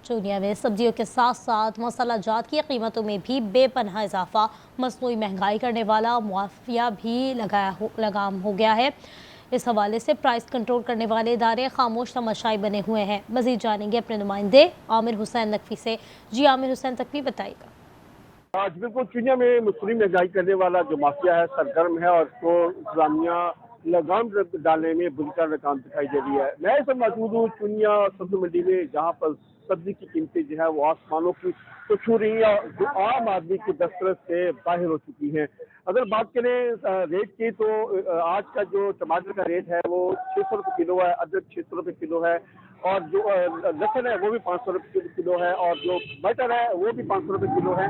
चूनिया में सब्जियों के साथ साथ मसाला जात की कीमतों में भी बेपनाह इजाफा, मसनूई महंगाई करने वाला मुआफिया भी लगाम हो गया है। इस हवाले से प्राइस कंट्रोल करने वाले इदारे खामोश तमाशाई बने हुए हैं। मजीद जानेंगे अपने नुमाइंदे आमिर हुसैन नकवी से। जी आमिर हुसैन नकवी, बताइएगा। आज बिल्कुल चूनिया में मुस्लिम महंगाई करने वाला जो माफिया है सरगर्म है और उसको इंतजामिया लगाम डालने में बुरी तरह नाकाम दिखाई दे रही है। मैं इस वक्त मौजूद हूँ चूनिया सब्जी मंडी में, जहाँ पर सब्जी की कीमतें जो है वो आसमानों की तो छू रही है, जो आम आदमी की दस्तरस से बाहर हो चुकी है। अगर बात करें रेट की तो आज का जो टमाटर का रेट है वो 600 रुपये किलो है, अदरक 600 रुपये किलो है, और जो लहसुन है वो भी 500 रुपये किलो है, और जो मटर है वो भी 500 रुपये किलो है।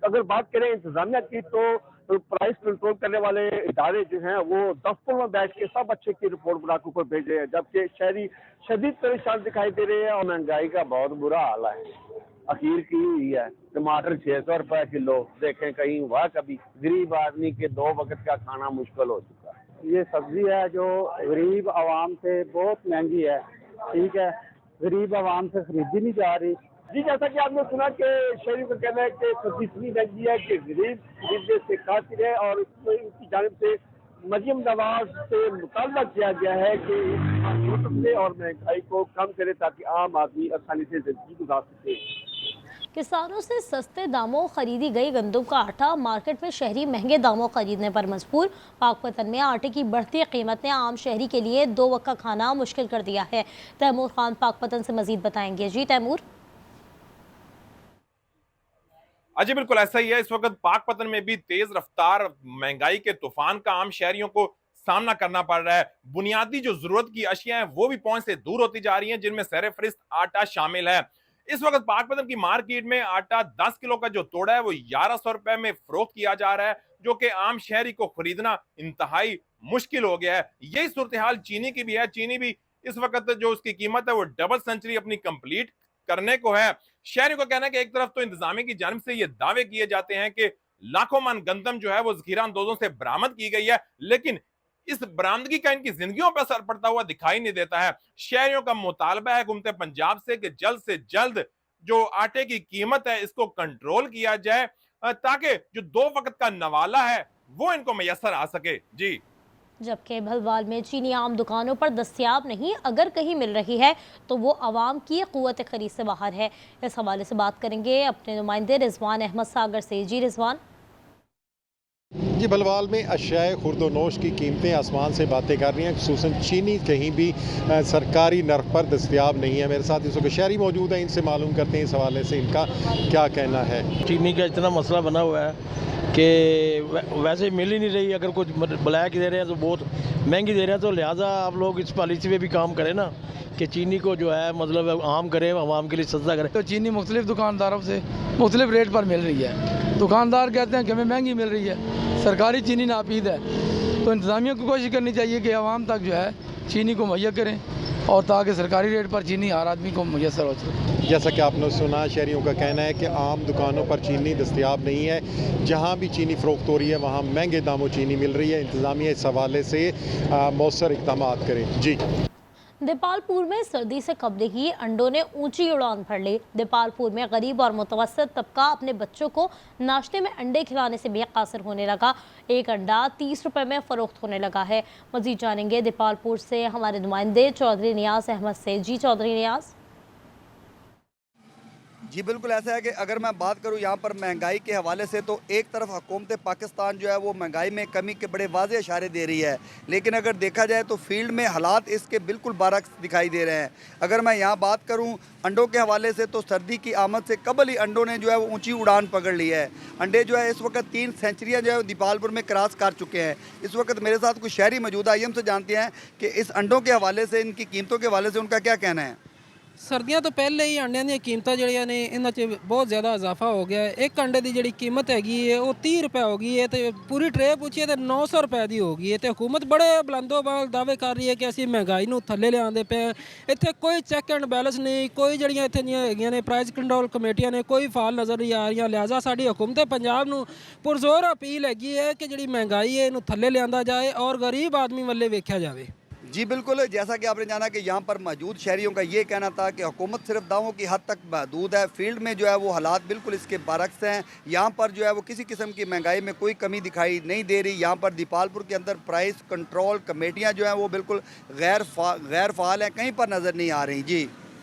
अगर बात करें इंतजामिया की तो प्राइस कंट्रोल करने वाले इदारे जो हैं वो दफ्तर में बैठ के सब अच्छे की रिपोर्ट बना के ऊपर भेज रहे हैं, जबकि शहरी शदीद परेशान दिखाई दे रहे हैं। और महंगाई का बहुत बुरा हाल है, अखीर की हुई है। टमाटर 600 रुपए किलो, देखें कहीं हुआ कभी? गरीब आदमी के 2 वक्त का खाना मुश्किल हो चुका है। ये सब्जी है जो गरीब आवाम से बहुत महंगी है, ठीक है, गरीब आवाम से खरीदी नहीं जा रही। जी, जैसा कि आपने सुना कि शहरी का कहना है कि सब्जी इतनी महंगी है कि गरीब खरीदने से कासिर है, और इसमें उनकी जानिब से मरियम नवाज से मुतालबा किया गया है कि कीमत और महंगाई को कम करे ताकि आम आदमी आसानी से जिंदगी गुजार सके। किसानों से सस्ते दामों खरीदी गई गंदम का आटा मार्केट में शहरी महंगे दामों खरीदने पर मजबूर। पाकपतन में आटे की बढ़ती कीमत ने आम शहरी के लिए 2 वक्त का खाना मुश्किल कर दिया है। तैमूर खान पाकपतन से मजीद बताएंगे। जी तैमूर। अजी बिल्कुल ऐसा ही है। इस वक्त पाकपतन में भी तेज रफ्तार महंगाई के तूफान का आम शहरियों को सामना करना पड़ रहा है। बुनियादी जो जरूरत की अशिया हैं वो भी पहुंच से दूर होती जा रही हैं, जिनमें सर-ए-फहरिस्त आटा शामिल है। इस वक्त पाकपतन की मार्केट में आटा 10 किलो का जो तोड़ा है वो 1100 रुपए में फरोख्त किया जा रहा है, जो कि आम शहरी को खरीदना इंतहाई मुश्किल हो गया है। यही सूरत हाल चीनी की भी है। चीनी भी इस वक्त जो उसकी कीमत है वो डबल सेंचुरी अपनी कंप्लीट करने को है। शहरी को कहना है कि एक तरफ तो इंतजामिया की जानिब से ये दावे किए जाते हैं कि लाखों मन गंदम जो है वो जखीरा अंदोजों से बरामद की गई है, लेकिन इस बरामदगी का इनकी जिंदगियों पर असर पड़ता हुआ दिखाई नहीं देता है। शहरियों का मुतालबा है हुकूमत पंजाब से कि जल्द से जल्द जो आटे की कीमत है इसको कंट्रोल किया जाए, ताकि जो 2 वक्त का नवाला है वो इनको मैसर आ सके। जी। जबकि भलवाल में चीनी आम दुकानों पर दस्तियाब नहीं, अगर कहीं मिल रही है तो वो आवाम की क़ुव्वत खरीद से बाहर है। इस हवाले से बात करेंगे अपने नुमाइंदे रिजवान अहमद सागर से। जी रिजवान। जी, भलवाल में अशियाए खुर्दोनोश की कीमतें आसमान से बातें कर रही हैं। खुसूसन चीनी कहीं भी सरकारी नर्ख पर दस्तियाब नहीं है। मेरे साथ इस वक्त शहरी मौजूद है, इनसे मालूम करते हैं इस हवाले से इनका क्या कहना है। चीनी का इतना मसला बना हुआ है कि वैसे मिल ही नहीं रही। अगर कुछ ब्लैक दे रहे हैं तो बहुत महंगी दे रहे हैं, तो लिहाजा आप लोग इस पॉलिसी पे भी काम करें ना कि चीनी को जो है मतलब आम करें, आवाम के लिए सस्ता करें। तो चीनी मुख्तलिफ दुकानदारों से मुख्तलिफ रेट पर मिल रही है। दुकानदार कहते हैं कि हमें महंगी मिल रही है, सरकारी चीनी नापीद है। तो इंतज़ामिया को कोशिश करनी चाहिए कि आवाम तक जो है चीनी को मुहैया करें, और ताकि सरकारी रेट पर चीनी हर आदमी को मुयसर हो सके। जैसा कि आपने सुना, शहरियों का कहना है कि आम दुकानों पर चीनी दस्तियाब नहीं है। जहाँ भी चीनी फ़रोख्त हो रही है वहाँ महंगे दामों चीनी मिल रही है। इंतज़ामिया इस हवाले से मौसर इक़दाम करें। जी। देपालपुर में सर्दी से कबले ही अंडों ने ऊंची उड़ान भर ली। देपालपुर में गरीब और मुतवस्सित तबका अपने बच्चों को नाश्ते में अंडे खिलाने से बेकासिर होने लगा। एक अंडा 30 रुपए में फरोख्त होने लगा है। मजीद जानेंगे देपालपुर से हमारे नुमाइंदे चौधरी नियाज अहमद से। जी चौधरी नियाज। जी बिल्कुल ऐसा है कि अगर मैं बात करूं यहाँ पर महंगाई के हवाले से, तो एक तरफ हुकूमत पाकिस्तान जो है वो महंगाई में कमी के बड़े वाज़े इशारे दे रही है, लेकिन अगर देखा जाए तो फील्ड में हालात इसके बिल्कुल बरअक्स दिखाई दे रहे हैं। अगर मैं यहाँ बात करूँ अंडों के हवाले से, तो सर्दी की आमद से कबल ही अंडों ने जो है वो ऊँची उड़ान पकड़ ली है। अंडे जो है इस वक्त 3 सेंचुरियाँ जो है दीपालपुर में क्रॉस कर चुके हैं। इस वक्त मेरे साथ कुछ शहरी मौजूद है, आइए हमसे जानते हैं कि इस अंडों के हवाले से, इनकी कीमतों के हवाले से उनका क्या कहना है। सर्दियां तो पहले ही अंडियां दी कीमतां ਜਿਹੜੀਆਂ ਨੇ ਇਹਨਾਂ 'ਚ बहुत ज़्यादा इजाफा हो गया है। एक अंडे की जी कीमत हैगी है वो 30 रुपए हो गई है, तो पूरी ट्रे पूछिए तो 900 रुपए की हो गई है। तो हुकूमत बड़े बुलंदो बाल दावे कर रही है कि असीं महंगाई नूं थल्ले लिआंदे पे। इत्थे कोई चैक एंड बैलेंस नहीं, कोई जड़ियां इत्थे हैगियां ने प्राइस कंट्रोल कमेटियां ने कोई फाल नज़र नहीं आ रही। लिहाजा साडी हुकूमत पंजाब नूं पुरजोर अपील हैगी है कि जी महंगाई है इनू थल्ले लिआंदा जाए और गरीब आदमी वाले वेख्या जाए। जी बिल्कुल, जैसा कि आपने जाना कि यहाँ पर मौजूद शहरियों का ये कहना था कि हुकूमत सिर्फ दावों की हद तक महदूद है, फील्ड में जो है वो हालात बिल्कुल इसके बरक्स हैं। यहाँ पर जो है वो किसी किस्म की महंगाई में कोई कमी दिखाई नहीं दे रही। यहाँ पर दीपालपुर के अंदर प्राइस कंट्रोल कमेटियाँ जो हैं वो बिल्कुल गैर फ़ाल हैं, कहीं पर नज़र नहीं आ रही। जी।